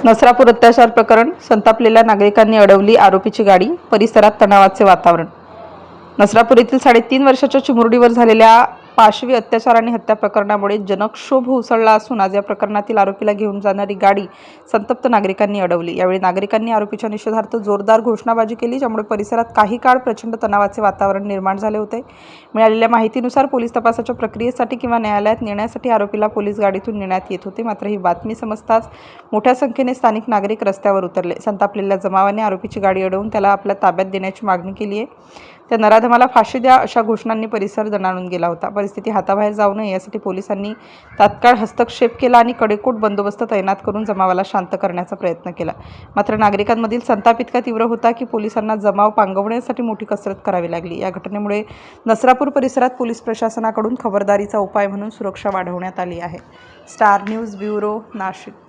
नसरापूर अत्याचार प्रकरण, संतापलेल्या नागरिकांनी अडवली आरोपीची गाडी, परिसरात तणावाचे वातावरण। नसरापूर येथील 3.5 वर्षाच्या चिमुरडीवर झालेल्या पाशवी अत्याचार आणि हत्या प्रकरणामुळे जनक्षोभ उसळला असून आज या प्रकरणातील आरोपीला घेऊन जाणारी गाडी संतप्त नागरिकांनी अडवली। यावेळी नागरिकांनी आरोपीच्या निषेधार्थ जोरदार घोषणाबाजी केली, ज्यामुळे परिसरात काही काळ प्रचंड तणावाचे वातावरण निर्माण झाले होते। मिळालेल्या माहितीनुसार पोलीस तपासाच्या प्रक्रियेसाठी किंवा न्यायालयात नेण्यासाठी आरोपीला पोलीस गाडीतून नेण्यात येत होते। मात्र ही बातमी समजताच मोठ्या संख्येने स्थानिक नागरिक रस्त्यावर उतरले। संतापलेल्या जमावाने आरोपीची गाडी अडवून त्याला आपल्या ताब्यात देण्याची मागणी केली आहे। त्या नराधमाला फाशी द्या अशा घोषणांनी परिसर दणाणून गेला होता। परिस्थिती हाताबाहेर जाऊ नये यासाठी पोलिसांनी तात्काळ हस्तक्षेप केला आणि कडेकोट बंदोबस्त तैनात करून जमावाला शांत करण्याचा प्रयत्न केला। मात्र नागरिकांमधील संताप इतका तीव्र होता की पोलिसांना जमाव पांगवण्यासाठी मोठी कसरत करावी लागली। या घटनेमुळे नसरापूर परिसरात पोलीस प्रशासनाकडून खबरदारीचा उपाय म्हणून सुरक्षा वाढवण्यात आली आहे। Star news bureau, Nashik.